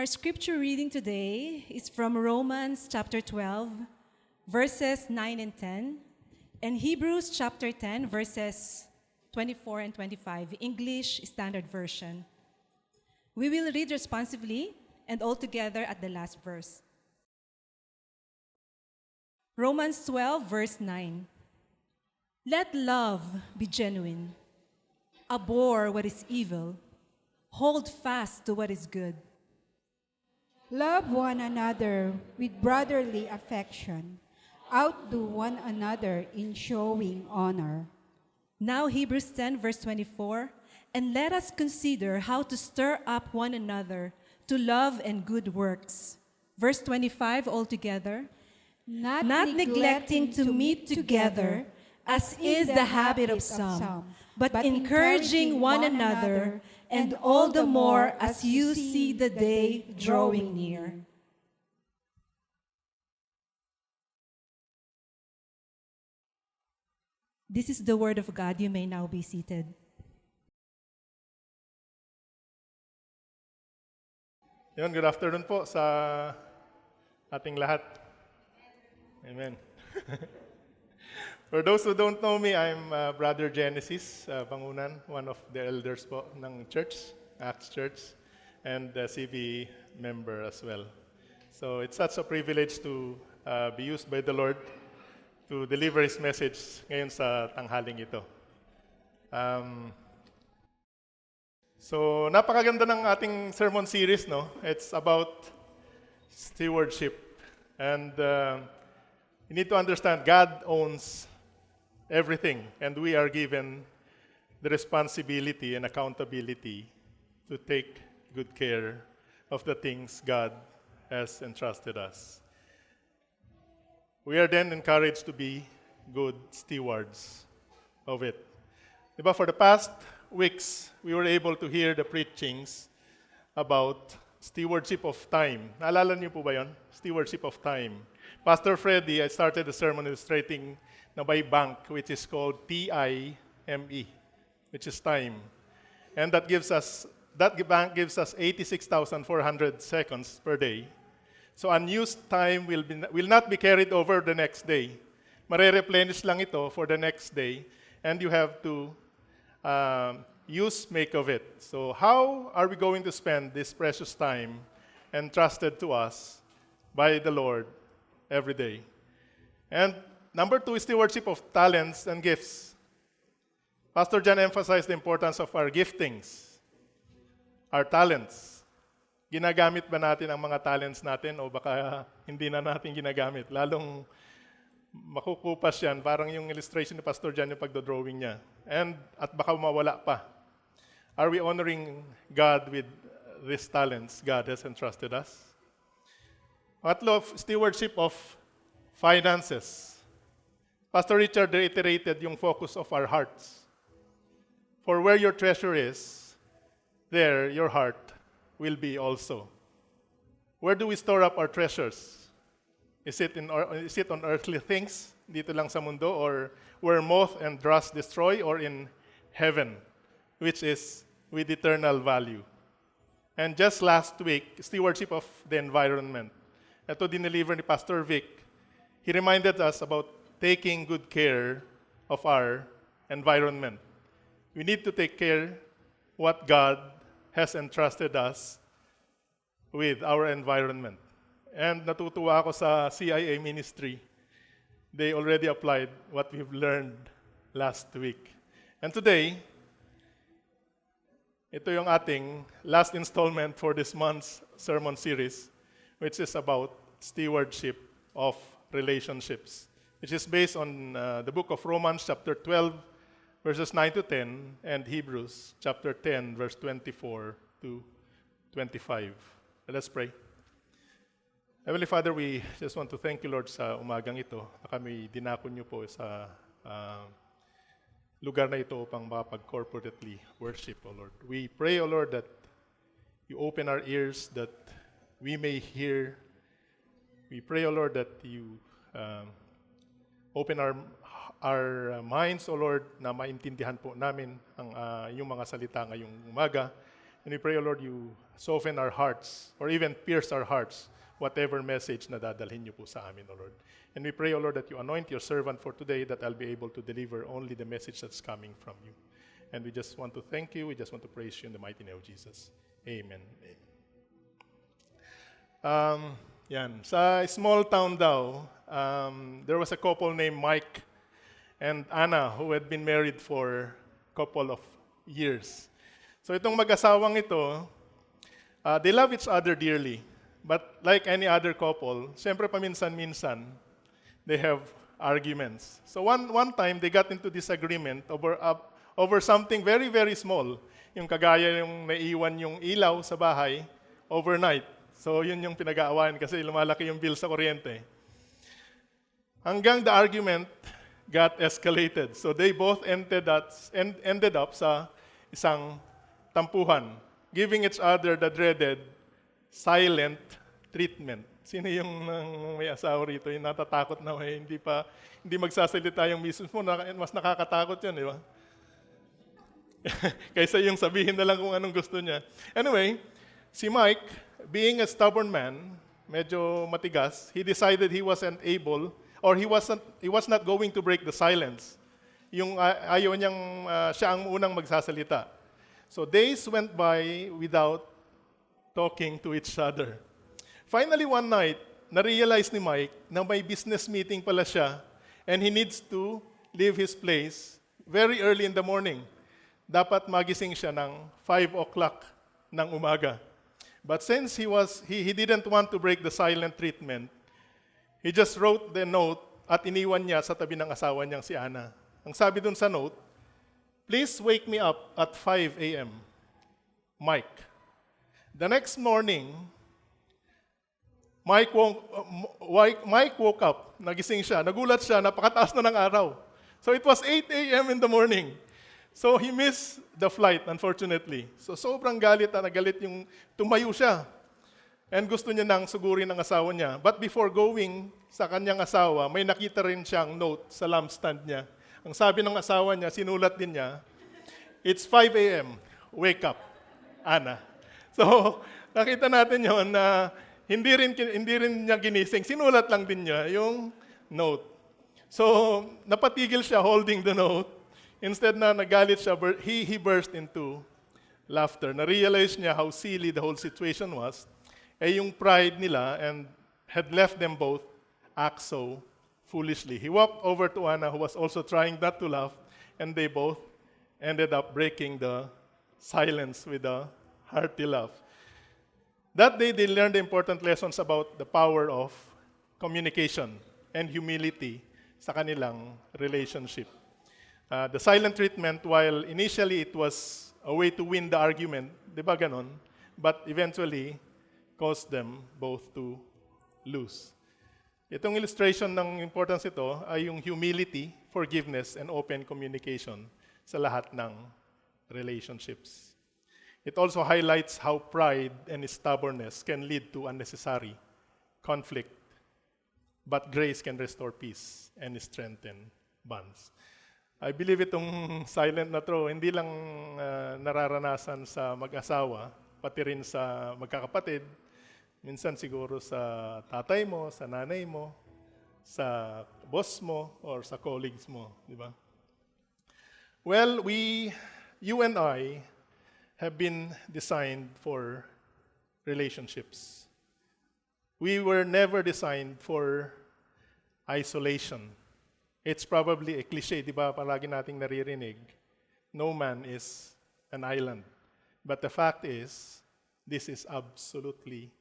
Our scripture reading today is from Romans chapter 12, verses 9 and 10, and Hebrews chapter 10, verses 24 and 25, English Standard Version. We will read responsively and all together at the last verse. Romans 12, verse 9. Let love be genuine. Abhor what is evil. Hold fast to what is good. Love one another with brotherly affection. Outdo one another in showing honor. Now Hebrews 10, verse 24. And let us consider how to stir up one another to love and good works. Verse 25 altogether. Not neglecting to meet together, as is the habit of some, but encouraging one another, and all the more as you see the day drawing near. This is the word of God. You may now be seated. Good afternoon po sa ating lahat. Amen. For those who don't know me, I'm Brother Genesis Pangunan, one of the elders po ng church, Acts Church, and CB member as well. So it's such a privilege to be used by the Lord to deliver His message ngayon sa tanghaling ito. So napakaganda ng ating sermon series, no? It's about stewardship. And you need to understand God owns everything, and we are given the responsibility and accountability to take good care of the things God has entrusted us. We are then encouraged to be good stewards of it. Diba, for the past weeks, we were able to hear the preachings about stewardship of time. Naalala niyo po ba yun? Stewardship of time. Pastor Freddy, I started the sermon illustrating na by bank, which is called TIME, which is time. And that bank gives us 86,400 seconds per day. So unused time will not be carried over the next day. Mare-replenish lang ito for the next day, and you have to make of it. So how are we going to spend this precious time entrusted to us by the Lord every day? And number 2 is stewardship of talents and gifts. Pastor John emphasized the importance of our giftings, our talents. Ginagamit ba natin ang mga talents natin o baka hindi na natin ginagamit? Lalong makukupas yan, parang yung illustration ni Pastor John yung pagdodrawing niya. At baka mawala pa. Are we honoring God with these talents God has entrusted us? Pangatlo, stewardship of finances. Pastor Richard reiterated yung focus of our hearts. For where your treasure is, there your heart will be also. Where do we store up our treasures? Is it on earthly things, dito lang sa mundo, or where moth and rust destroy, or in heaven, which is with eternal value? And just last week, stewardship of the environment. Ito dineliver ni Pastor Vic. He reminded us about taking good care of our environment. We need to take care what God has entrusted us with our environment. And natutuwa ako sa CIA ministry. They already applied what we've learned last week. And today, ito yung ating last installment for this month's sermon series, which is about stewardship of relationships, which is based on the book of Romans chapter 12, verses 9 to 10, and Hebrews chapter 10, verse 24 to 25. Let's pray. Heavenly Father, we just want to thank you, Lord, sa umagang ito na kami dinakon niyo po sa lugar na ito upang makapag-corporately worship, O Lord. We pray, O Lord, that you open our ears that we may hear. We pray, O Lord, that you open our minds, O Lord, na maintindihan po namin ang iyong mga salita ngayong umaga. And we pray, O Lord, you soften our hearts or even pierce our hearts, whatever message na dadalhin niyo po sa amin, O Lord. And we pray, O Lord, that you anoint your servant for today, that I'll be able to deliver only the message that's coming from you. And we just want to thank you. We just want to praise you in the mighty name of Jesus. Amen. Yan. Sa small town daw, there was a couple named Mike and Anna who had been married for a couple of years. So itong mag-asawang ito, they love each other dearly. But like any other couple, siyempre paminsan-minsan, they have arguments. So one time, they got into disagreement over something very, very small. Yung kagaya yung naiwan yung ilaw sa bahay overnight. So yun yung pinag-aawayan kasi lumalaki yung bill sa kuryente. Hanggang the argument got escalated. So they both ended up sa isang tampuhan, giving each other the dreaded silent treatment. Sino yung may asawa rito, yung natatakot na hindi magsasalita yung misis mo, mas nakakatakot yun, di ba? Kaysa yung sabihin na lang kung anong gusto niya. Anyway, si Mike, being a stubborn man, medyo matigas, he decided he wasn't able, or he was not going to break the silence. Yung ayaw niyang siya ang unang magsasalita. So days went by without talking to each other. Finally, one night, na-realize ni Mike na may business meeting pala siya and he needs to leave his place very early in the morning. Dapat magising siya ng 5 o'clock ng umaga. But since he didn't want to break the silent treatment, he just wrote the note at iniwan niya sa tabi ng asawa niyang si Anna. Ang sabi dun sa note, "Please wake me up at 5 a.m. Mike." The next morning, Mike woke up, nagising siya, nagulat siya, napakataas na ng araw. So it was 8 a.m. in the morning. So he missed the flight, unfortunately. So sobrang galit na nagalit yung tumayo siya. And gusto niya nang sugurin ng asawa niya. But before going sa kanyang asawa, may nakita rin siyang note sa lampstand niya. Ang sabi ng asawa niya, sinulat din niya, "It's 5 a.m. Wake up, Anna." So, nakita natin yon na hindi rin niya ginising. Sinulat lang din niya yung note. So, napatigil siya holding the note. Instead na nagalit siya, he burst into laughter. Na-realize niya how silly the whole situation was. Yung pride nila and had left them both act so foolishly. He walked over to Anna, who was also trying not to laugh, and they both ended up breaking the silence with a hearty laugh. That day, they learned important lessons about the power of communication and humility sa kanilang relationship. The silent treatment, while initially it was a way to win the argument, di ba ganon? But eventually, caused them both to lose. Itong illustration ng importance ito ay yung humility, forgiveness, and open communication sa lahat ng relationships. It also highlights how pride and stubbornness can lead to unnecessary conflict, but grace can restore peace and strengthen bonds. I believe itong silent na to, hindi lang nararanasan sa mag-asawa, pati rin sa magkakapatid, minsan siguro sa tatay mo, sa nanay mo, sa boss mo, or sa colleagues mo, di ba? Well, you and I, have been designed for relationships. We were never designed for isolation. It's probably a cliche, di ba? Palagi nating naririnig. No man is an island. But the fact is, this is absolutely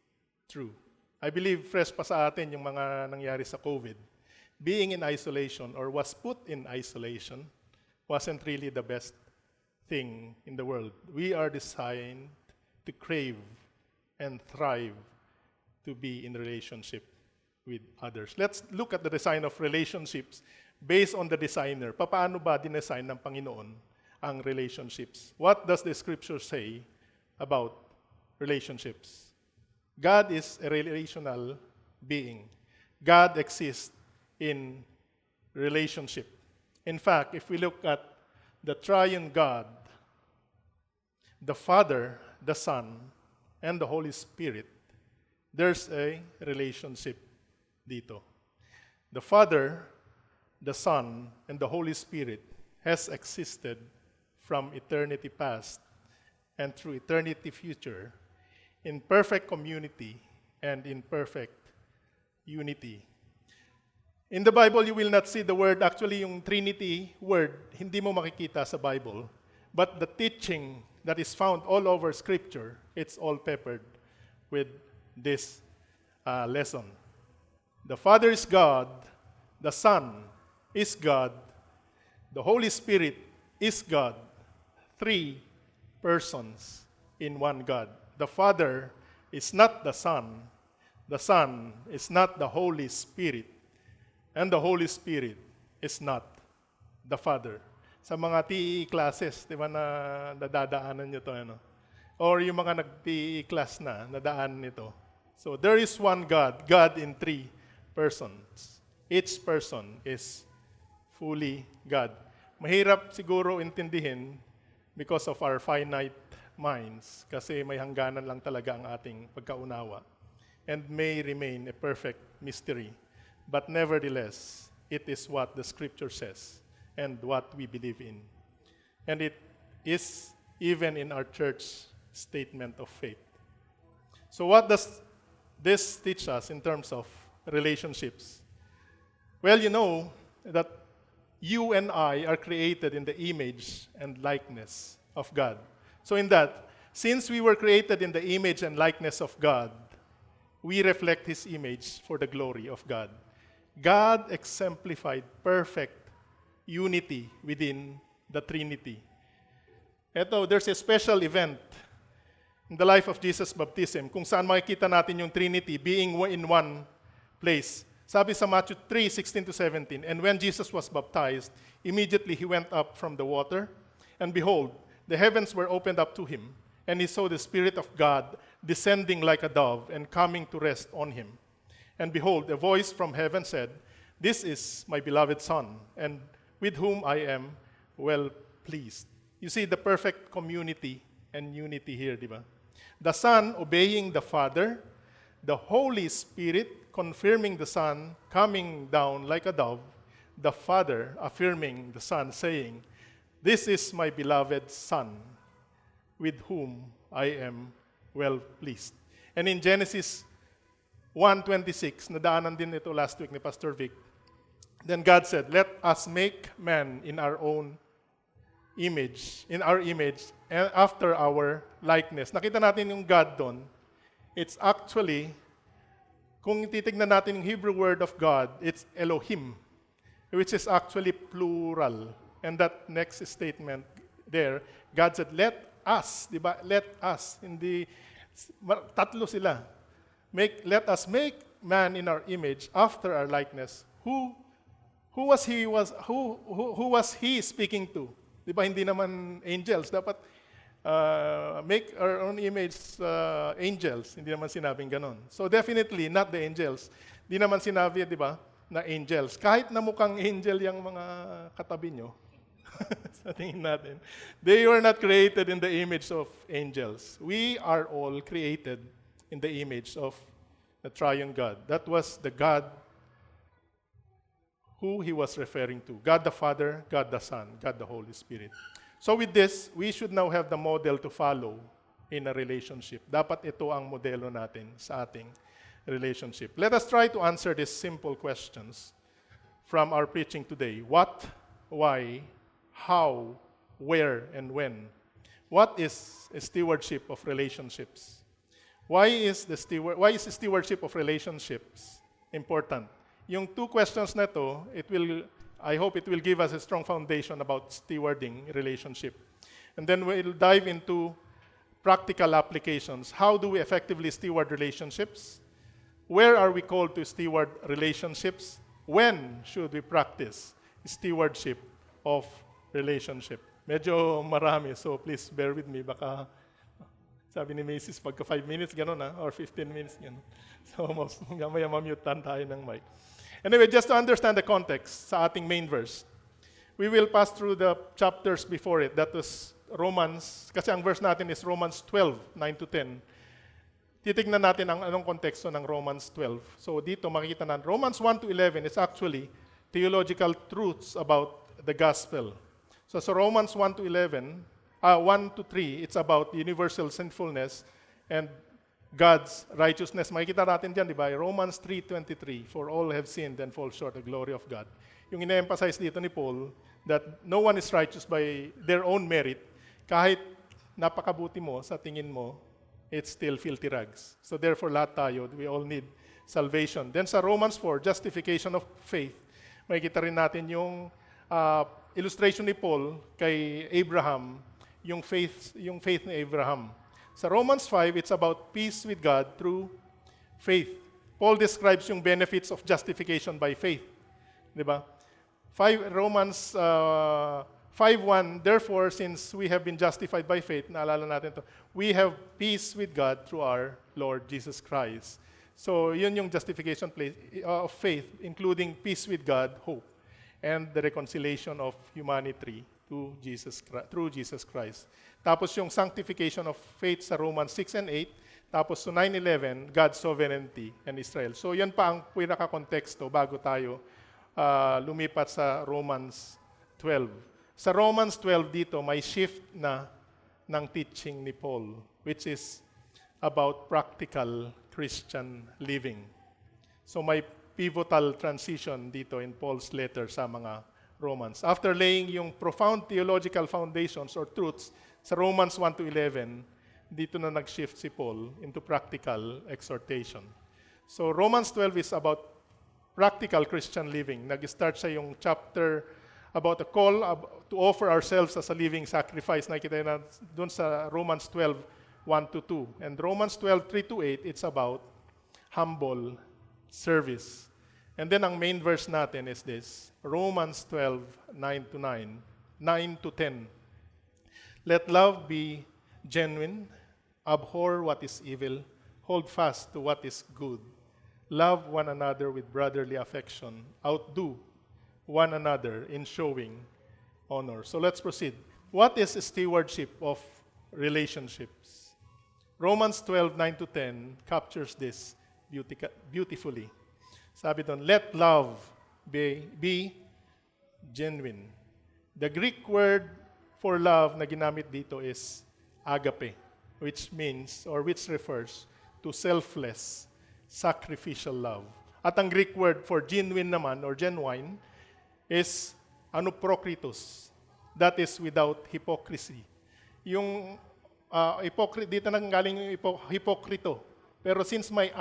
true. I believe fresh pa sa atin yung mga nangyari sa COVID. Being in isolation or was put in isolation wasn't really the best thing in the world. We are designed to crave and thrive to be in relationship with others. Let's look at the design of relationships based on the designer. Paano ba dinesign ng Panginoon ang relationships? What does the scripture say about relationships? God is a relational being. God exists in relationship. In fact, if we look at the triune God, the Father, the Son, and the Holy Spirit, there's a relationship dito. The Father, the Son, and the Holy Spirit has existed from eternity past and through eternity future in perfect community and in perfect unity. In the Bible, you will not see the word, actually yung Trinity word, hindi mo makikita sa Bible. But the teaching that is found all over Scripture, it's all peppered with this lesson. The Father is God, the Son is God, the Holy Spirit is God. 3 persons in one God. The Father is not the Son is not the Holy Spirit, and the Holy Spirit is not the Father. Sa mga TEE classes, di ba na nadadaanan nyo to, ano? Or yung mga nag-TEE class na, nadaan nito. So there is one God, God in 3 persons. Each person is fully God. Mahirap siguro intindihin because of our finite minds, kasi may hangganan lang talaga ang ating pagkaunawa, and may remain a perfect mystery. But nevertheless, it is what the Scripture says and what we believe in. And it is even in our church statement of faith. So what does this teach us in terms of relationships? Well, you know that you and I are created in the image and likeness of God. So in that, since we were created in the image and likeness of God, we reflect His image for the glory of God. God exemplified perfect unity within the Trinity. There's a special event in the life of Jesus' baptism kung saan makikita natin yung Trinity being in one place. Sabi sa Matthew 3:16-17, and when Jesus was baptized, immediately He went up from the water, and behold, the heavens were opened up to Him, and He saw the Spirit of God descending like a dove and coming to rest on Him. And behold, a voice from heaven said, "This is my beloved Son, and with whom I am well pleased." You see the perfect community and unity here, di ba? The Son obeying the Father, the Holy Spirit confirming the Son coming down like a dove, the Father affirming the Son, saying, "This is my beloved Son, with whom I am well pleased." And in Genesis 1:26, nadaanan din ito last week ni Pastor Vic, then God said, "Let us make man in our image, and after our likeness." Nakita natin yung God doon. It's actually, kung titignan natin yung Hebrew word of God, it's Elohim, which is actually plural. And that next statement there, God said, "Let us," di ba? Let us. Hindi, tatlo sila. Let us make man in our image, after our likeness. Who was he speaking to? Di ba hindi naman angels? Dapat make our own image angels. Hindi naman sinabing ganon. So definitely not the angels. Hindi naman sinabi, di ba, na angels. Kahit na mukhang angel yung mga katabi nyo, sa tingin natin, they were not created in the image of angels. We are all created in the image of the triune God. That was the God who He was referring to. God the Father, God the Son, God the Holy Spirit. So with this, we should now have the model to follow in a relationship. Dapat ito ang modelo natin sa ating relationship. Let us try to answer these simple questions from our preaching today. What, why, how, where, and when. What is a stewardship of relationships? Why is the stewardship of relationships important? Yung 2 questions na to, I hope it will give us a strong foundation about stewarding relationship. And then we'll dive into practical applications. How do we effectively steward relationships? Where are we called to steward relationships? When should we practice stewardship of relationship? Medyo marami, so please bear with me. Baka sabi ni Macy's, pagka 5 minutes, gano'n or 15 minutes, gano'n. So, mamaya mamutan tayo ng mic. Anyway, just to understand the context sa ating main verse, we will pass through the chapters before it. That was Romans, kasi ang verse natin is Romans 12, 9 to 10. Titignan natin ang anong konteksto ng Romans 12. So dito makikita natin, Romans 1 to 11 is actually theological truths about the gospel. So sa Romans 1 to 11, 1 to 3, it's about universal sinfulness and God's righteousness. Makikita natin dyan, di ba? Romans 3:23, for all have sinned and fall short of the glory of God. Yung ina-emphasize dito ni Paul, that no one is righteous by their own merit. Kahit napakabuti mo, sa tingin mo, it's still filthy rags. So therefore, lahat tayo, we all need salvation. Then sa Romans 4, justification of faith, makikita rin natin yung illustration ni Paul kay Abraham, yung faith ni Abraham. Sa Romans 5, it's about peace with God through faith. Paul describes yung benefits of justification by faith. Di ba? Romans 5:1, therefore, since we have been justified by faith, naalala natin to, we have peace with God through our Lord Jesus Christ. So, yun yung justification of faith, including peace with God, hope, and the reconciliation of humanity through Jesus Christ. Tapos yung sanctification of faith sa Romans 6 and 8, tapos sa 9:11, God's sovereignty and Israel. So, yan pa ang pinaka-konteksto bago tayo lumipat sa Romans 12. Sa Romans 12 dito, may shift na ng teaching ni Paul, which is about practical Christian living. So may pivotal transition dito in Paul's letter sa mga Romans. After laying yung profound theological foundations or truths sa Romans 1 to 11, dito na nag-shift si Paul into practical exhortation. So Romans 12 is about practical Christian living. Nag-start siya yung chapter about a call to offer ourselves as a living sacrifice. Nakita na doon sa Romans 12, 1 to 2. And Romans 12, 3 to 8, it's about humble service. And then ang main verse natin is this, Romans 12, 9 to 9, 9 to 10. Let love be genuine, abhor what is evil, hold fast to what is good. Love one another with brotherly affection. Outdo one another in showing honor. So let's proceed. What is stewardship of relationships? Romans 12, 9 to 10 captures this beautifully. Sabi doon, let love be genuine. The Greek word for love na ginamit dito is agape, which means or which refers to selfless, sacrificial love. At ang Greek word for genuine naman or genuine is anupprokritos. That is without hypocrisy. Yung dito nang galing yung hipokrito. Pero since may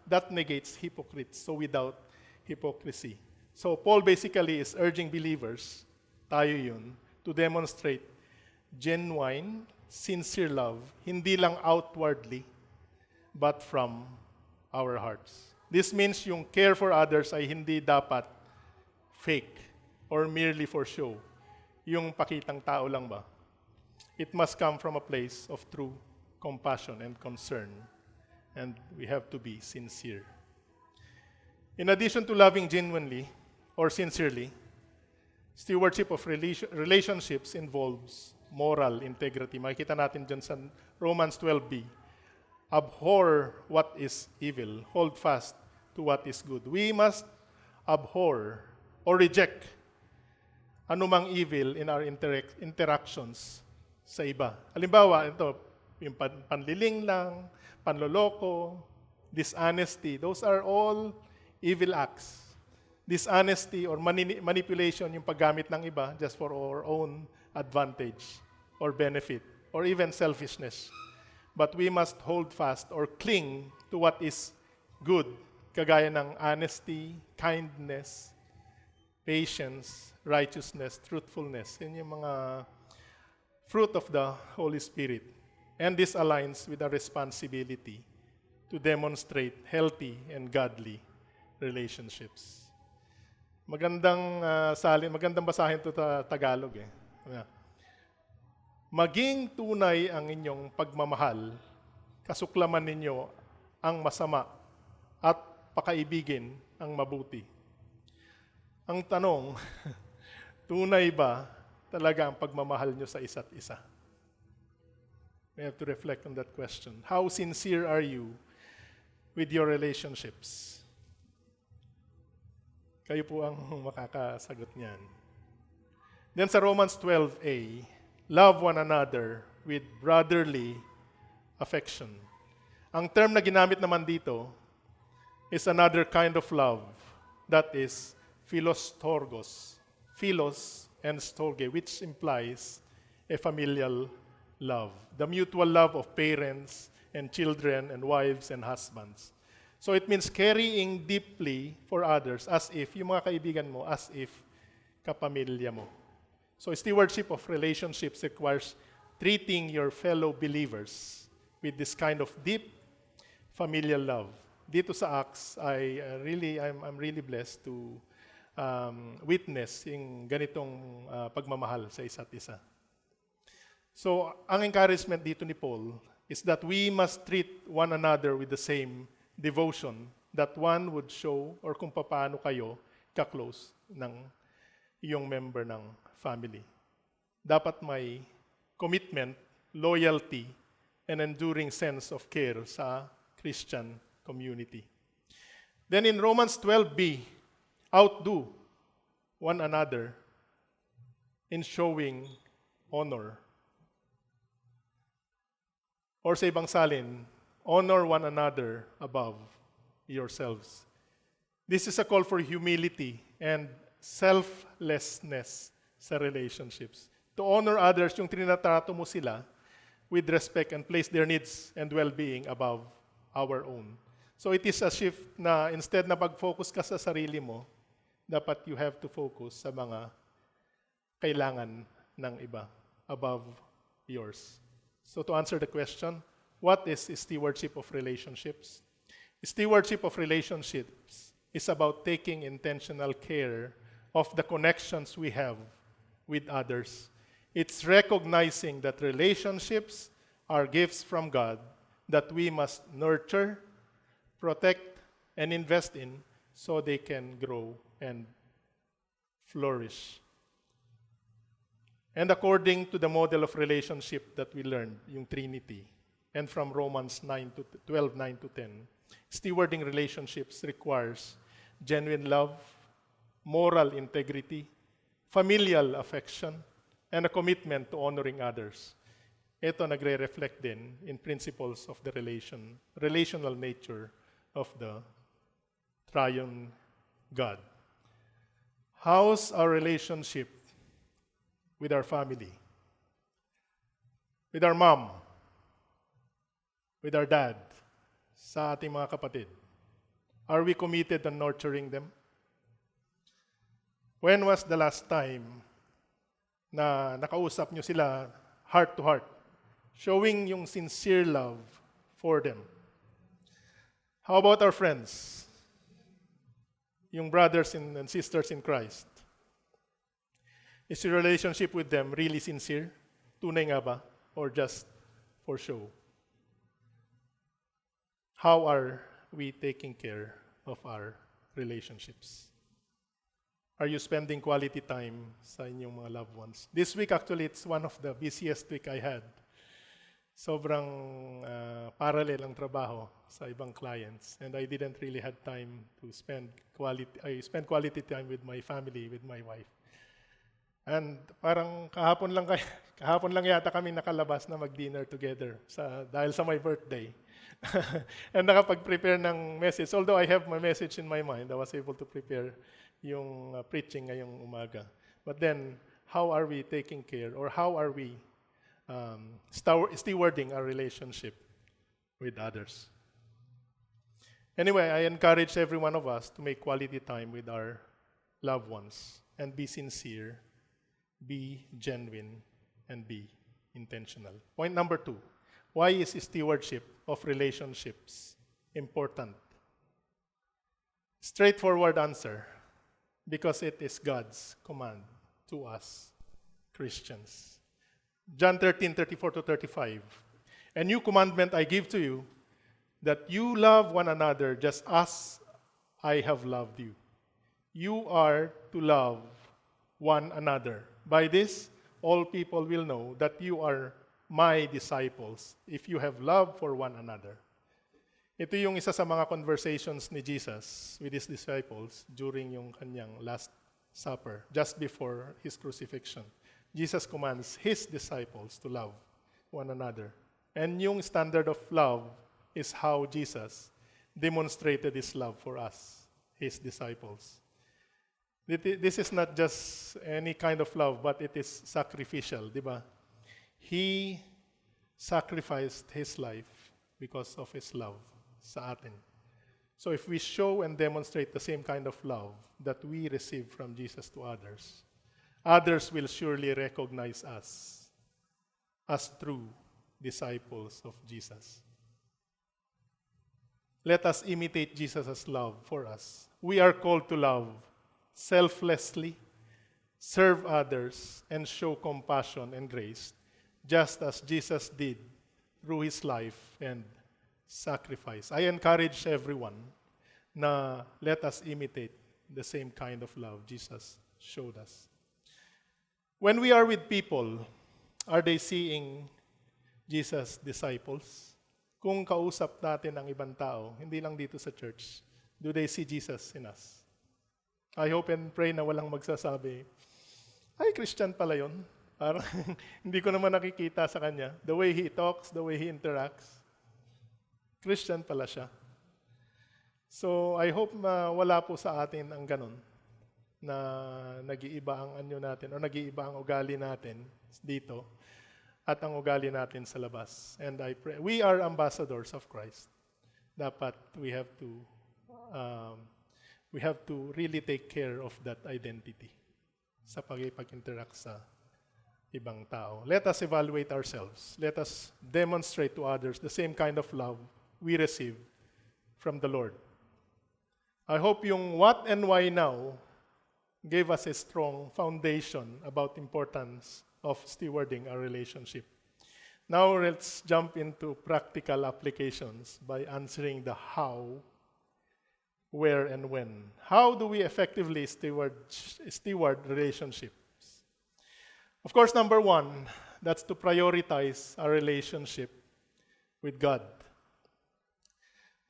that negates hypocrite. So without hypocrisy. So Paul basically is urging believers, tayo yun, to demonstrate genuine, sincere love, hindi lang outwardly, but from our hearts. This means yung care for others ay hindi dapat fake or merely for show. Yung pakitang tao lang ba? It must come from a place of true compassion and concern. And we have to be sincere. In addition to loving genuinely or sincerely, stewardship of relationships involves moral integrity. Makikita natin dyan sa Romans 12b. Abhor what is evil. Hold fast to what is good. We must abhor or reject anumang evil in our interactions sa iba. Halimbawa, ito, yung panliling lang, panloloko, dishonesty, those are all evil acts. Dishonesty or manipulation, yung paggamit ng iba just for our own advantage or benefit, or even selfishness. But we must hold fast or cling to what is good, kagaya ng honesty, kindness, patience, righteousness, truthfulness. Yan yung mga fruit of the Holy Spirit. And this aligns with our responsibility to demonstrate healthy and godly relationships. Magandang basahin ito sa Tagalog eh. Maging tunay ang inyong pagmamahal, kasuklaman ninyo ang masama at pakaibigin ang mabuti. Ang tanong, tunay ba talaga ang pagmamahal nyo sa isa't isa? We have to reflect on that question. How sincere are you with your relationships? Kayo po ang makakasagot niyan. Then sa Romans 12a, love one another with brotherly affection. Ang term na ginamit naman dito is another kind of love, that is philostorgos. Philos and storge, which implies a familial love, the mutual love of parents and children and wives and husbands. So it means carrying deeply for others as if, yung mga kaibigan mo, as if kapamilya mo. So stewardship of relationships requires treating your fellow believers with this kind of deep familial love. Dito sa Acts, I'm really blessed to witness yung ganitong pagmamahal sa isa't isa. So ang encouragement dito ni Paul is that we must treat one another with the same devotion that one would show or kung paano kayo ka-close ng iyong member ng family. Dapat may commitment, loyalty, and enduring sense of care sa Christian community. Then in Romans 12b, outdo one another in showing honor. Or sa ibang salin, honor one another above yourselves. This is a call for humility and selflessness sa relationships. To honor others, yung trinatrato mo sila with respect and place their needs and well-being above our own. So it is a shift na instead na pag-focus ka sa sarili mo, dapat you have to focus sa mga kailangan ng iba above yours. So to answer the question, what is stewardship of relationships? Stewardship of relationships is about taking intentional care of the connections we have with others. It's recognizing that relationships are gifts from God that we must nurture, protect, and invest in so they can grow and flourish. And according to the model of relationship that we learned, yung Trinity, and from Romans 12, 9 to 10, stewarding relationships requires genuine love, moral integrity, familial affection, and a commitment to honoring others. Ito nagre-reflect din in principles of the relational nature of the triune God. How's our relationship with our family? With our mom? With our dad? Sa ating mga kapatid? Are we committed on nurturing them? When was the last time na nakausap nyo sila heart to heart, showing yung sincere love for them? How about our friends? Yung brothers and sisters in Christ? Is your relationship with them really sincere? Tunay nga ba? Or just for show? How are we taking care of our relationships? Are you spending quality time sa inyong mga loved ones? This week, actually, it's one of the busiest week I had. Sobrang parallel ang trabaho sa ibang clients. And I didn't really had time to spend quality time with my family, with my wife. And parang kahapon lang yata kami nakalabas na mag-dinner together dahil sa my birthday. And nakapag-prepare ng message. Although I have my message in my mind, I was able to prepare yung preaching ngayong umaga. But then, how are we taking care or how are we stewarding our relationship with others? Anyway, I encourage every one of us to make quality time with our loved ones and be sincere, be genuine, and be intentional. Point number 2, why is stewardship of relationships important? Straightforward answer, because it is God's command to us, Christians. John 13:34-35. A new commandment I give to you, that you love one another just as I have loved you. You are to love one another. By this, all people will know that you are my disciples if you have love for one another. Ito yung isa sa mga conversations ni Jesus with his disciples during yung kanyang last supper, just before his crucifixion. Jesus commands his disciples to love one another. And yung standard of love is how Jesus demonstrated his love for us, his disciples. This is not just any kind of love, but it is sacrificial, di ba? He sacrificed his life because of his love sa atin. So if we show and demonstrate the same kind of love that we receive from Jesus to others, others will surely recognize us as true disciples of Jesus. Let us imitate Jesus' love for us. We are called to love selflessly, serve others, and show compassion and grace, just as Jesus did through his life and sacrifice. I encourage everyone na let us imitate the same kind of love Jesus showed us. When we are with people, are they seeing Jesus' disciples? Kung kausap natin ang ibang tao, hindi lang dito sa church, do they see Jesus in us? I hope and pray na walang magsasabi, ay, Christian pala yun. Parang hindi ko naman nakikita sa kanya. The way he talks, the way he interacts, Christian pala siya. So, I hope na wala po sa atin ang ganun, na nag-iiba ang anyo natin, o nag-iiba ang ugali natin dito, at ang ugali natin sa labas. And I pray, we are ambassadors of Christ. Dapat we have to really take care of that identity sa pag-interact sa ibang tao. Let us evaluate ourselves. Let us demonstrate to others the same kind of love we receive from the Lord. I hope yung what and why now gave us a strong foundation about importance of stewarding our relationship. Now let's jump into practical applications by answering the how, where, and when. How do we effectively steward relationships? Of course, number one, that's to prioritize our relationship with God.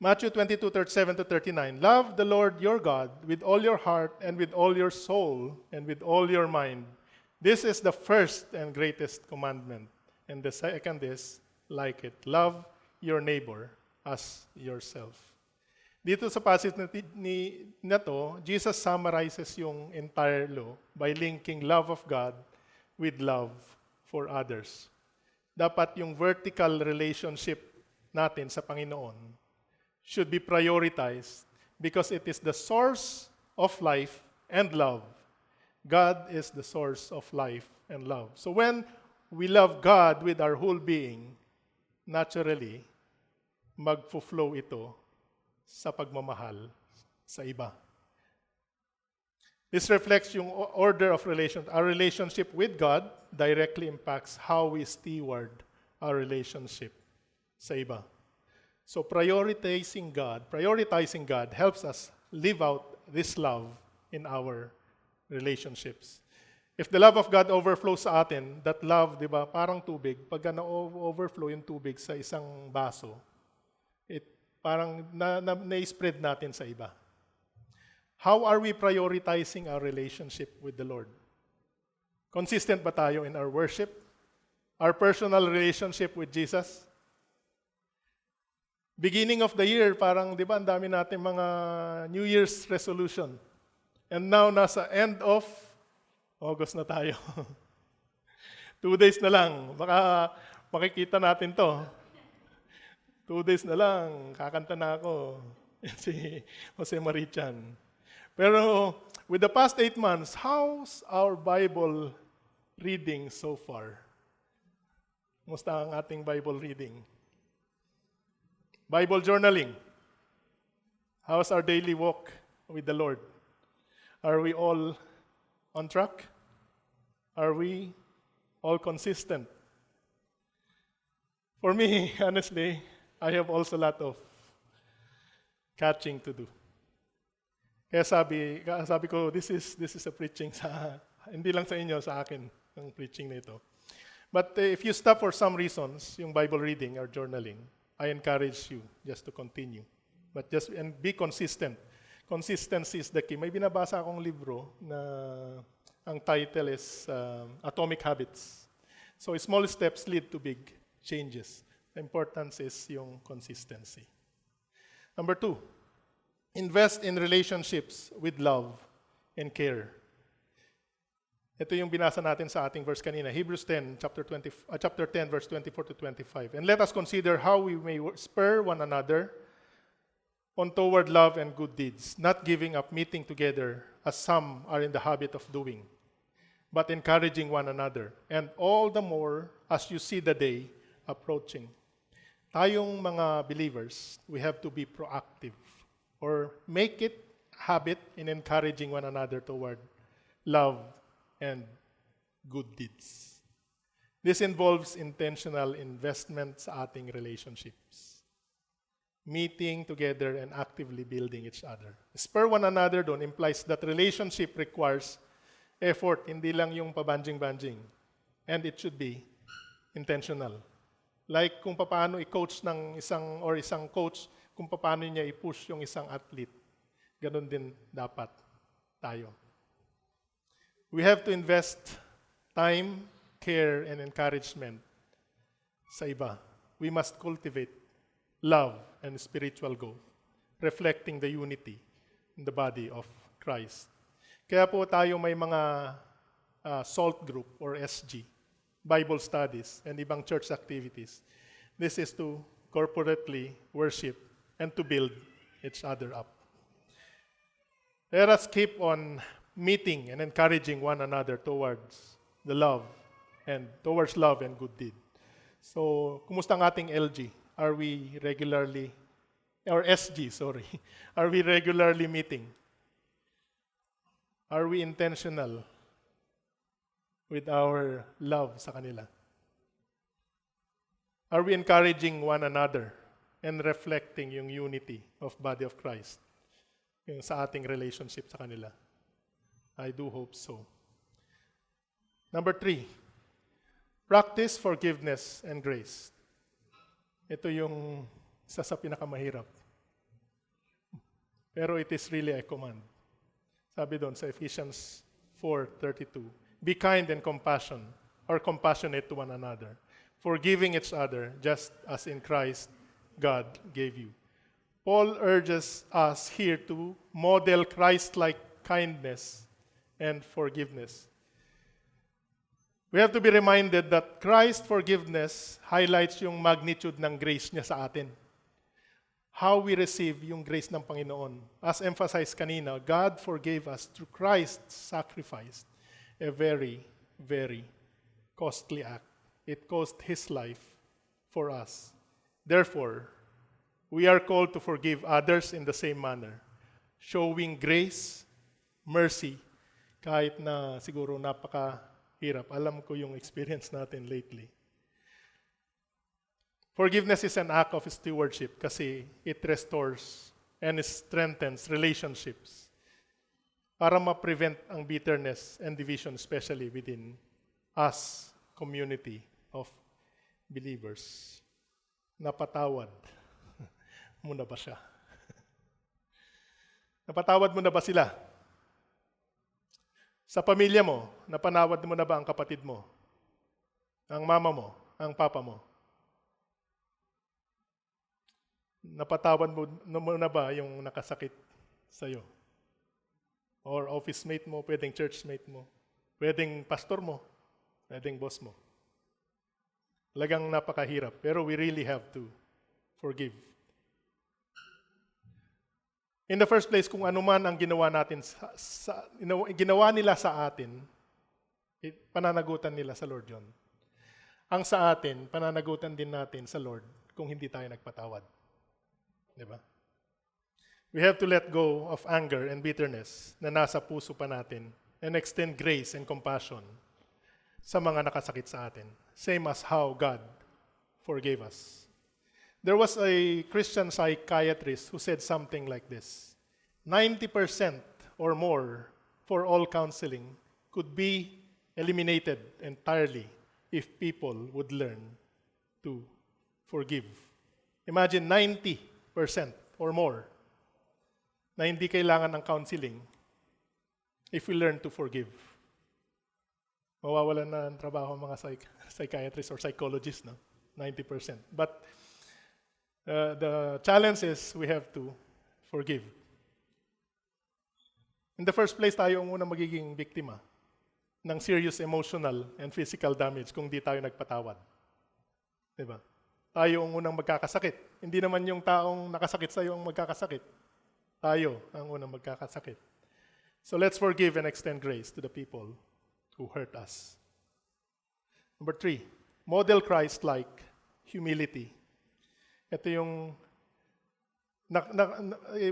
Matthew 22:37-39, love the Lord your God with all your heart and with all your soul and with all your mind. This is the first and greatest commandment. And the second is like it. Love your neighbor as yourself. Dito sa passage na to, Jesus summarizes yung entire law by linking love of God with love for others. Dapat yung vertical relationship natin sa Panginoon should be prioritized because it is the source of life and love. God is the source of life and love. So when we love God with our whole being, naturally, magfo-flow ito sa pagmamahal sa iba. This reflects yung order of relation. Our relationship with God directly impacts how we steward our relationship sa iba. So prioritizing God helps us live out this love in our relationships. If the love of God overflows sa atin, that love, di ba, parang tubig. Pagka na-overflow yung tubig sa isang baso, parang na-spread natin sa iba. How are we prioritizing our relationship with the Lord? Consistent ba tayo in our worship? Our personal relationship with Jesus? Beginning of the year, parang, di ba, ang dami natin mga New Year's resolution. And now, nasa end of August na tayo. 2 days na lang. Baka makikita natin to. 2 days na lang, kakanta na ako. Si Jose Marichan. Pero with the past 8 months, how's our Bible reading so far? Kumusta ang ating Bible reading? Bible journaling. How's our daily walk with the Lord? Are we all on track? Are we all consistent? For me, honestly, I have also a lot of catching to do. Kaya sabi ko, this is a preaching sa, hindi lang sa inyo, sa akin, ang preaching na ito. But if you stop for some reasons, yung Bible reading or journaling, I encourage you just to continue. But and be consistent. Consistency is the key. May binabasa akong libro na ang title is Atomic Habits. So small steps lead to big changes. The importance is yung consistency. Number 2, invest in relationships with love and care. Ito yung binasa natin sa ating verse kanina, Hebrews 10, chapter 10, verse 24 to 25. And let us consider how we may spur one another on toward love and good deeds, not giving up meeting together as some are in the habit of doing, but encouraging one another, and all the more as you see the day approaching. Tayong mga believers, we have to be proactive or make it habit in encouraging one another toward love and good deeds. This involves intentional investment sa ating relationships. Meeting together and actively building each other. Spur one another doon implies that relationship requires effort, hindi lang yung pabanjing-banjing. And it should be intentional. Like kung paano i-coach ng isang coach, kung paano niya i-push yung isang athlete. Ganon din dapat tayo. We have to invest time, care, and encouragement sa iba. We must cultivate love and spiritual growth, reflecting the unity in the body of Christ. Kaya po tayo may mga SALT group or SG, Bible studies, and ibang church activities. This is to corporately worship and to build each other up. Let us keep on meeting and encouraging one another towards love and good deed. So, kumusta ang ating LG? Are we regularly, or SG, sorry, are we regularly meeting? Are we intentional with our love sa kanila? Are we encouraging one another and reflecting yung unity of body of Christ yung sa ating relationship sa kanila? I do hope so. Number 3, practice forgiveness and grace. Ito yung isa sa pinakamahirap. Pero it is really a command. Sabi doon sa Ephesians 4:32, be kind and compassionate to one another, forgiving each other just as in Christ God gave you. Paul urges us here to model Christ-like kindness and forgiveness. We have to be reminded that Christ's forgiveness highlights yung magnitude ng grace niya sa atin. How we receive yung grace ng Panginoon. As emphasized kanina, God forgave us through Christ's sacrifice. A very, very costly act. It cost His life for us. Therefore, we are called to forgive others in the same manner, showing grace, mercy, kahit na siguro napakahirap. Alam ko yung experience natin lately. Forgiveness is an act of stewardship kasi it restores and strengthens relationships para ma-prevent ang bitterness and division, especially within us, community of believers. Napatawad mo na ba siya? Napatawad mo na ba sila? Sa pamilya mo, napanawad mo na ba ang kapatid mo? Ang mama mo? Ang papa mo? Napatawad mo na ba yung nakasakit sa'yo? Or office mate mo, pwedeng church mate mo, pwedeng pastor mo, pwedeng boss mo. Talagang napakahirap, pero we really have to forgive. In the first place, kung ano man ang ginawa natin ginawa nila sa atin, pananagutan nila sa Lord yun. Ang sa atin, pananagutan din natin sa Lord kung hindi tayo nagpatawad. Diba? We have to let go of anger and bitterness na nasa puso pa natin and extend grace and compassion sa mga nakasakit sa atin. Same as how God forgave us. There was a Christian psychiatrist who said something like this: 90% or more for all counseling could be eliminated entirely if people would learn to forgive. Imagine 90% or more na hindi kailangan ng counseling if we learn to forgive. Mawawalan na ang trabaho ng mga psychiatrists or psychologists, no? 90%. But the challenge is we have to forgive. In the first place, tayo ang unang magiging biktima ng serious emotional and physical damage kung di tayo nagpatawad. Diba? Tayo ang unang magkakasakit. Hindi naman yung taong nakasakit sa iyo ang magkakasakit. Tayo ang unang magkakasakit. So let's forgive and extend grace to the people who hurt us. Number 3, model Christ-like humility. Ito yung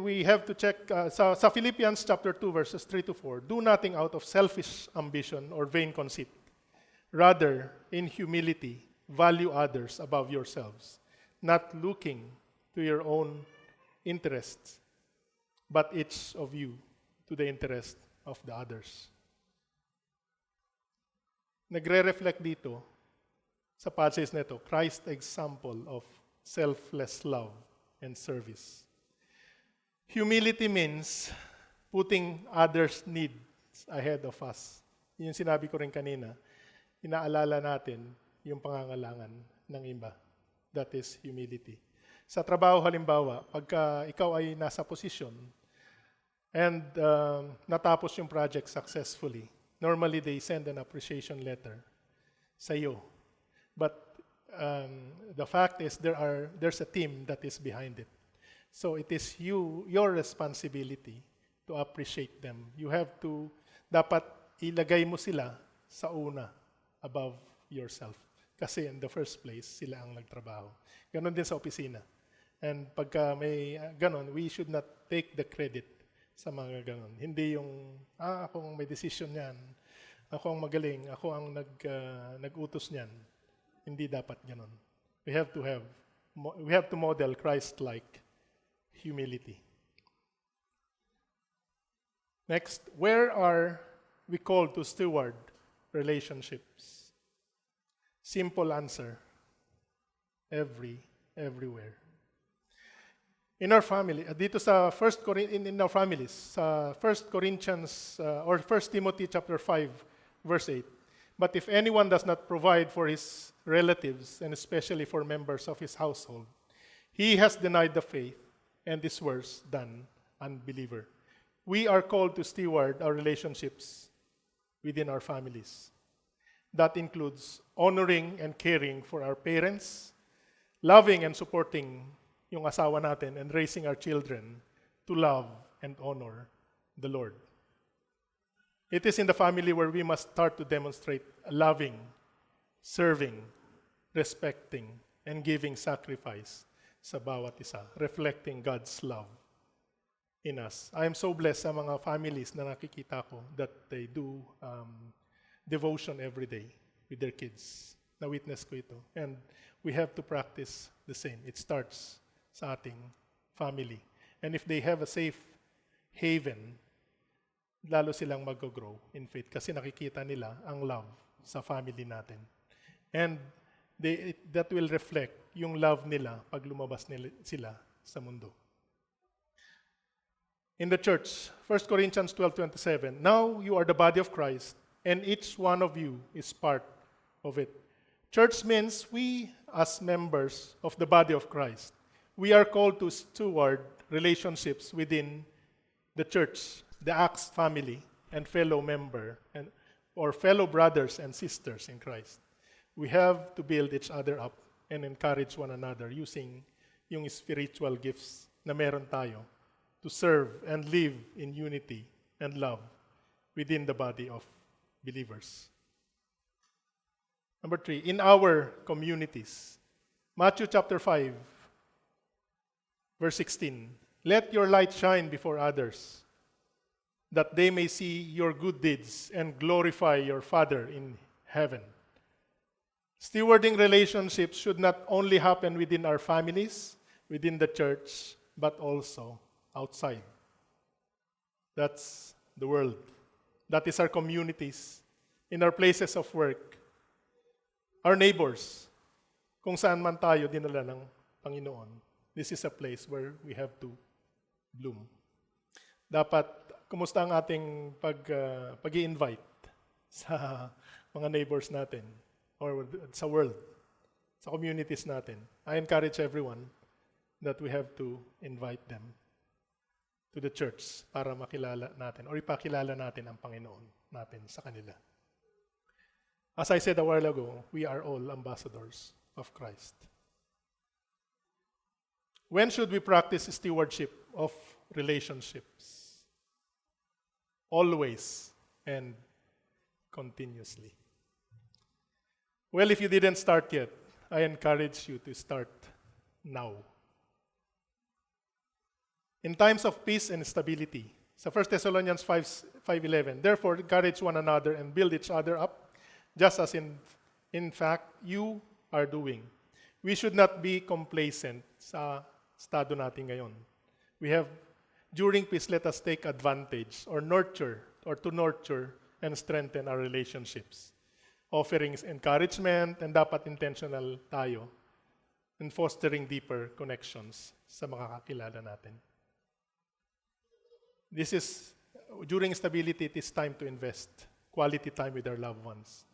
we have to check sa Philippians chapter 2 verses 3 to 4. Do nothing out of selfish ambition or vain conceit. Rather, in humility, value others above yourselves, not looking to your own interests, but each of you to the interest of the others. Nagre-reflect dito sa passage nito, Christ's example of selfless love and service. Humility means putting others' needs ahead of us. Yung sinabi ko rin kanina, inaalala natin yung pangangailangan ng iba. That is humility. Sa trabaho halimbawa, pagka ikaw ay nasa posisyon and natapos yung project successfully, normally they send an appreciation letter sa iyo. But the fact is there's a team that is behind it. So it is your responsibility to appreciate them. You have to, dapat ilagay mo sila sa una above yourself. Kasi in the first place, sila ang nagtrabaho. Ganon din sa opisina. And pagka may ganon, we should not take the credit sa mga ganon. Hindi yung, ako ang may decision niyan, ako ang magaling, ako ang nag-utos niyan. Hindi dapat ganon. We have to model Christ-like humility. Next, where are we called to steward relationships? Simple answer. Everywhere. In our family, dito sa in our families, sa 1 Corinthians or 1 Timothy chapter 5 verse 8. But if anyone does not provide for his relatives and especially for members of his household, he has denied the faith and is worse than unbeliever. We are called to steward our relationships within our families. That includes honoring and caring for our parents, loving and supporting yung asawa natin, and raising our children to love and honor the Lord. It is in the family where we must start to demonstrate loving, serving, respecting, and giving sacrifice sa bawat isa, reflecting God's love in us. I am so blessed sa mga families na nakikita ko that they do devotion every day with their kids. Na-witness ko ito. And we have to practice the same. It starts sa ating family. And if they have a safe haven, lalo silang mag-grow in faith kasi nakikita nila ang love sa family natin. And that will reflect yung love nila pag lumabas sila sa mundo. In the church, 1 Corinthians 12:27, now you are the body of Christ, and each one of you is part of it. Church means we, as members of the body of Christ, we are called to steward relationships within the church, the Acts family, and fellow member, or fellow brothers and sisters in Christ. We have to build each other up and encourage one another using yung spiritual gifts na meron tayo to serve and live in unity and love within the body of believers. Number 3, in our communities. Matthew chapter 5, verse 16. Let your light shine before others, that they may see your good deeds and glorify your Father in heaven. Stewarding relationships should not only happen within our families, within the church, but also outside. That's the world. That is our communities, in our places of work. Our neighbors, kung saan man tayo dinala ng Panginoon, this is a place where we have to bloom. Dapat, kumusta ang ating pag-i-invite sa mga neighbors natin or sa world, sa communities natin? I encourage everyone that we have to invite them to the church para makilala natin or ipakilala natin ang Panginoon natin sa kanila. As I said a while ago, we are all ambassadors of Christ. When should we practice stewardship of relationships? Always and continuously. Well, if you didn't start yet, I encourage you to start now. In times of peace and stability, sa 1 Thessalonians 5:11, therefore encourage one another and build each other up, just as in fact you are doing. We should not be complacent sa estado natin ngayon. During peace, let us take advantage or to nurture and strengthen our relationships. Offering encouragement, and dapat intentional tayo in fostering deeper connections sa mga kakilala natin. During stability, it is time to invest quality time with our loved ones.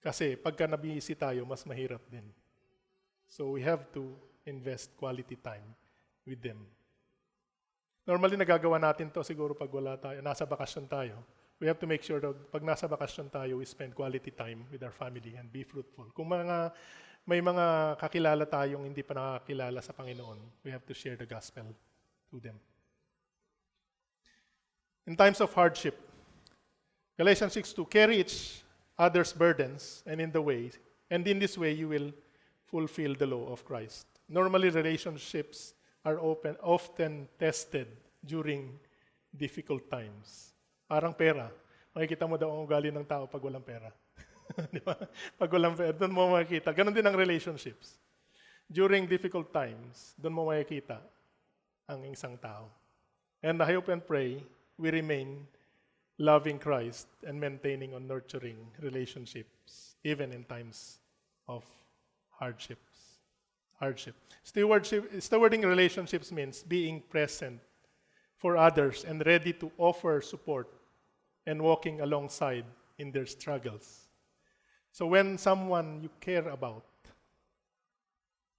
Kasi pagka nabisi tayo, mas mahirap din. So we have to invest quality time with them. Normally, nagagawa natin to siguro pag wala tayo, nasa bakasyon tayo. We have to make sure that pag nasa bakasyon tayo, we spend quality time with our family and be fruitful. Kung may mga kakilala tayong hindi pa nakakilala sa Panginoon, we have to share the gospel to them. In times of hardship, Galatians 6:2, carry each other's burdens, and in this way you will fulfill the law of Christ. Normally, relationships are often tested during difficult times. Parang pera. Makikita mo daw ang ugali ng tao pag walang pera. Di ba? Pag walang pera, doon mo makikita. Ganon din ang relationships. During difficult times, doon mo makikita ang isang tao. And I hope and pray we remain loving Christ and maintaining or nurturing relationships even in times of hardship. Stewarding relationships means being present for others and ready to offer support and walking alongside in their struggles. So when someone you care about,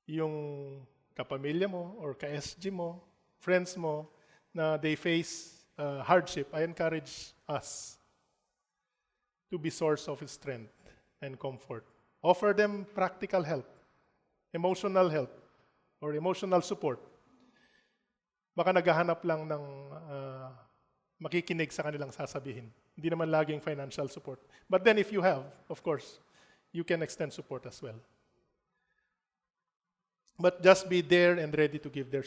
yung kapamilya mo or ka-SG mo, friends mo, na they face hardship, I encourage us to be source of strength and comfort. Offer them practical help, emotional help, or emotional support. Baka naghahanap lang ng makikinig sa kanilang sasabihin. Hindi naman laging financial support. But then if you have, of course, you can extend support as well. But just be there and ready to give the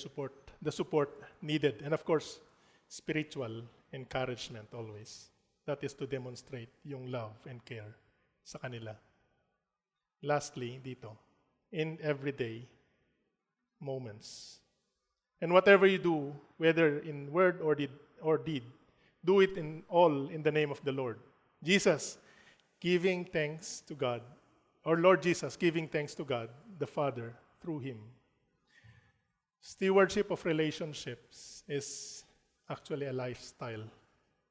support needed. And of course, spiritual encouragement always. That is to demonstrate yung love and care sa kanila. Lastly, dito, in everyday moments. And whatever you do, whether in word or deed, do it all in the name of the Lord. Jesus, giving thanks to God, or Lord Jesus, giving thanks to God, the Father, through Him. Stewardship of relationships is actually a lifestyle.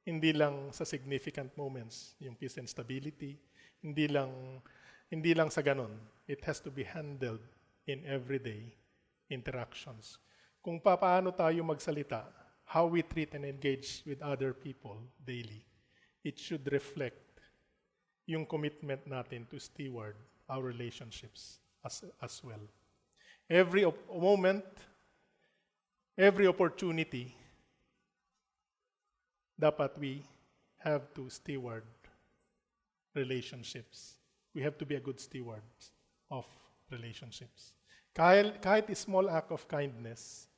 Hindi lang sa significant moments, yung peace and stability, hindi lang sa ganon. It has to be handled in everyday interactions. Kung paano tayo magsalita, how we treat and engage with other people daily, it should reflect yung commitment natin to steward our relationships as well. Every moment, every opportunity, dapat we have to steward relationships. We have to be a good steward of relationships. Kahit a small act of kindness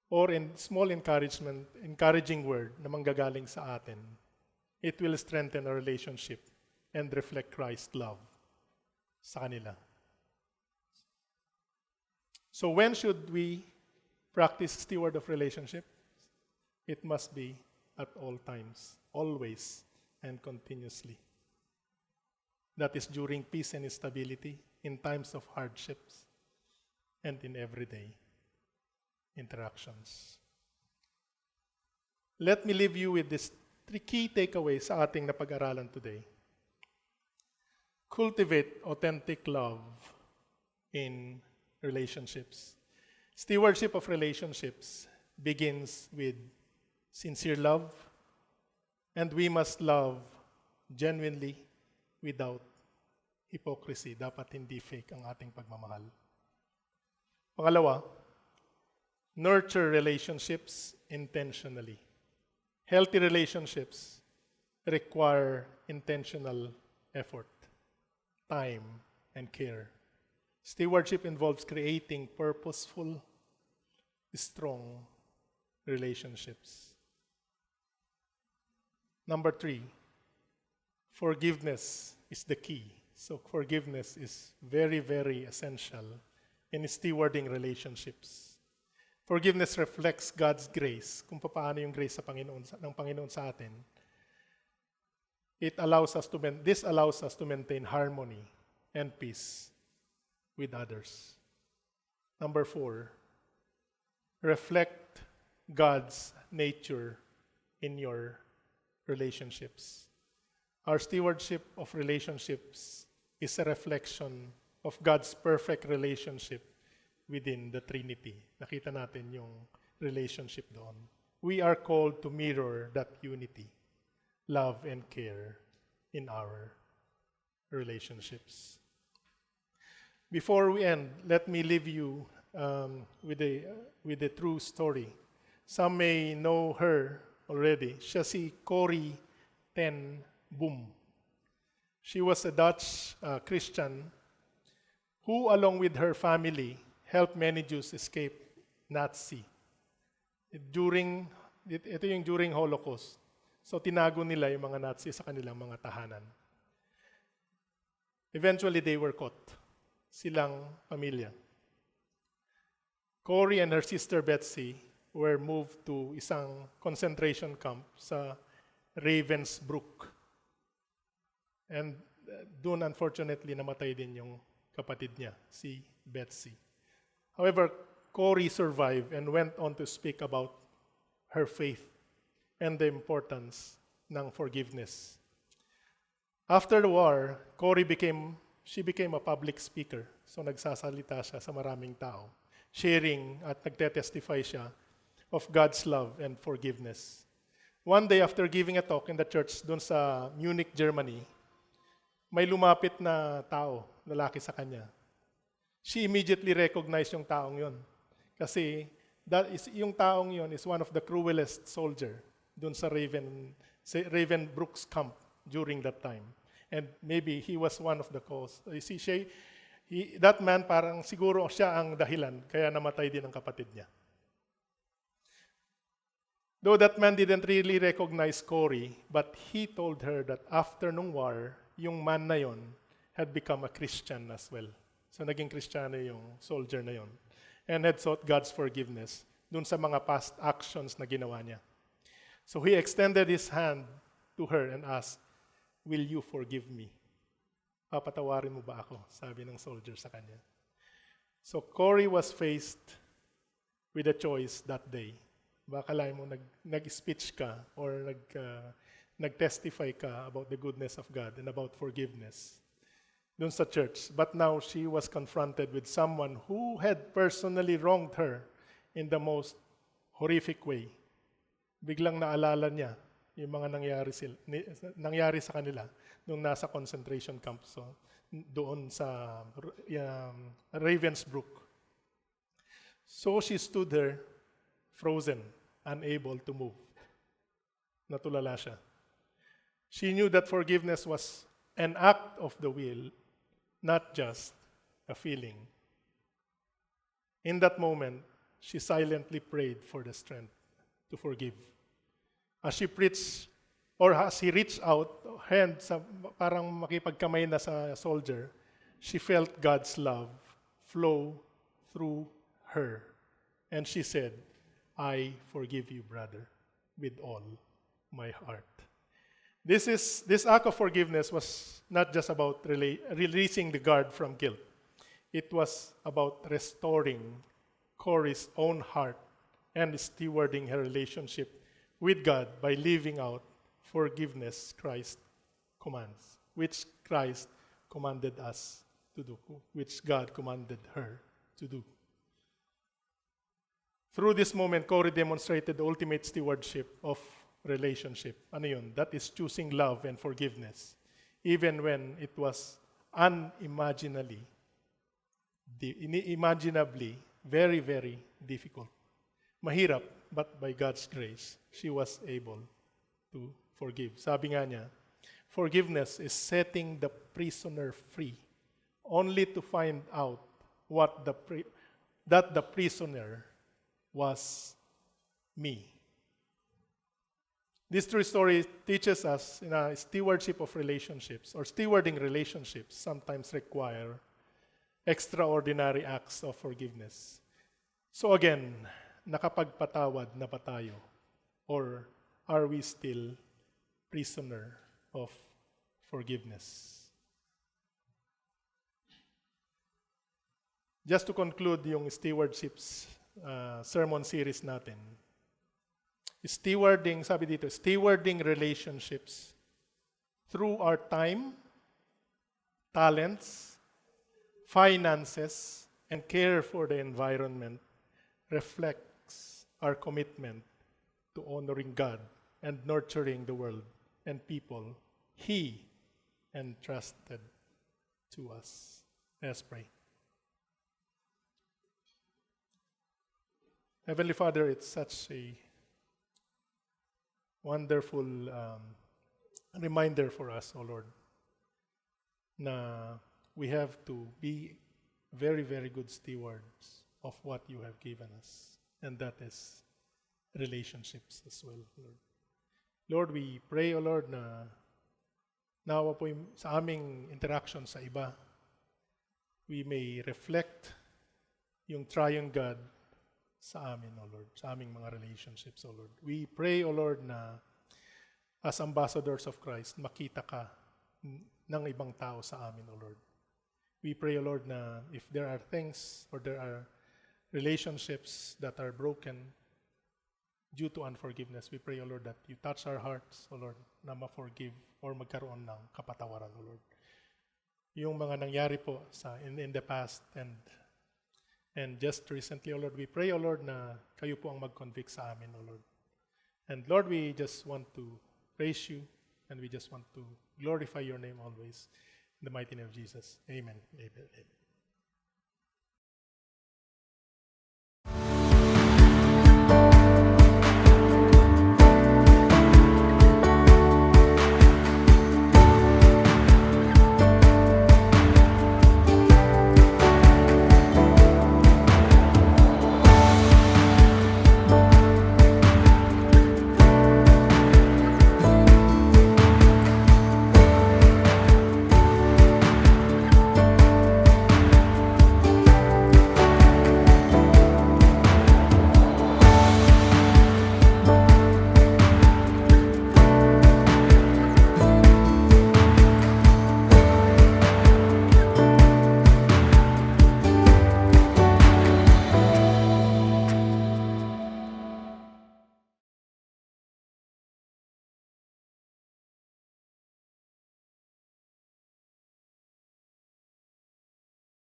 or in small encouraging word na manggagaling sa atin, it will strengthen our relationship and reflect Christ's love sa kanila. So when should we practice steward of relationship? It must be at all times, always and continuously. That is during peace and stability, in times of hardships, and in everyday interactions. Let me leave you with these 3 key takeaways sa ating napag-aralan today. Cultivate authentic love in relationships. Stewardship of relationships begins with sincere love, and we must love genuinely without hypocrisy. Dapat hindi fake ang ating pagmamahal. Pangalawa, nurture relationships intentionally. Healthy relationships require intentional effort, time, and care. Stewardship involves creating purposeful, strong relationships. Number 3, forgiveness is the key. So forgiveness is very, very essential in stewarding relationships. Forgiveness reflects God's grace, kung paano yung grace ng Panginoon sa atin. This allows us to maintain harmony and peace with others. Number 4, reflect God's nature in your relationships. Our stewardship of relationships is a reflection of God's perfect relationship within the Trinity. Nakita natin yung relationship doon. We are called to mirror that unity, love and care in our relationships. Before we end, let me leave you with a true story. Some may know her already. Siya si Corrie ten Boom. She was a Dutch Christian who, along with her family, helped many Jews escape Nazi. Ito yung during Holocaust. So tinago nila yung mga Nazi sa kanilang mga tahanan. Eventually, they were caught. Silang pamilya. Corrie and her sister Betsy were moved to isang concentration camp sa Ravensbrück. And doon, unfortunately, namatay din yung kapatid niya, si Betsy. However, Corrie survived and went on to speak about her faith and the importance ng forgiveness. After the war, she became a public speaker. So nagsasalita siya sa maraming tao, sharing at nagtetestify siya of God's love and forgiveness. One day after giving a talk in the church doon sa Munich, Germany, may lumapit na tao, lalaki sa kanya. She immediately recognized yung taong yon. Kasi yung taong yon is one of the cruelest soldier doon sa Ravensbrück's camp during that time. And maybe he was one of the cause. You see, that man parang siguro siya ang dahilan kaya namatay din ang kapatid niya. Though that man didn't really recognize Corrie, but he told her that after nung war, yung man na yon had become a Christian as well. So naging Kristiyano yung soldier na yon. And had sought God's forgiveness dun sa mga past actions na ginawa niya. So he extended his hand to her and asked, "Will you forgive me?" Papatawarin mo ba ako? Sabi ng soldier sa kanya. So Corrie was faced with a choice that day. Baka lang mo nag-speech ka or nag-testify ka about the goodness of God and about forgiveness dun sa church. But now she was confronted with someone who had personally wronged her in the most horrific way. Biglang naalala niya yung mga nangyari sa kanila nung nasa concentration camp. So, doon sa Ravensbrück. So she stood there, frozen, unable to move. Natulala siya. She knew that forgiveness was an act of the will, not just a feeling. In that moment, she silently prayed for the strength to forgive. As he reached out, hand parang makipagkamay na sa soldier, she felt God's love flow through her. And she said, "I forgive you, brother, with all my heart." This act of forgiveness was not just about releasing the guard from guilt. It was about restoring Corey's own heart and stewarding her relationship with God by living out forgiveness Christ commands, which Christ commanded us to do, which God commanded her to do. Through this moment, Corey demonstrated the ultimate stewardship of relationship. Ano yun? That is choosing love and forgiveness, even when it was unimaginably very, very difficult. Mahirap, but by God's grace, she was able to forgive. Sabi nga niya, forgiveness is setting the prisoner free, only to find out that the prisoner was me. This true story teaches us stewardship of relationships or stewarding relationships sometimes require extraordinary acts of forgiveness. So again, nakapagpatawad na ba tayo? Or are we still prisoner of forgiveness? Just to conclude yung stewardships sermon series natin, stewarding, sabi dito, stewarding relationships through our time, talents, finances, and care for the environment reflects our commitment to honoring God and nurturing the world and people He entrusted to us. Let's pray. Heavenly Father, it's such a wonderful reminder for us, O Lord, na we have to be very, very good stewards of what you have given us. And that is relationships as well, Lord. Lord, we pray, O Lord, na nawa po sa aming interaction sa iba, we may reflect yung triune God sa amin, O Lord, sa aming mga relationships, O Lord. We pray, O Lord, na as ambassadors of Christ, makita ka ng ibang tao sa amin, O Lord. We pray, O Lord, na if there are things or there are relationships that are broken due to unforgiveness, we pray, O Lord, that you touch our hearts, O Lord, na ma-forgive or magkaroon ng kapatawaran, O Lord. Yung mga nangyari po in the past and just recently, O Lord, we pray, O Lord, na kayo po ang mag-convict sa amin, O Lord. And Lord, we just want to praise you and we just want to glorify your name always. In the mighty name of Jesus. Amen. Amen. Amen.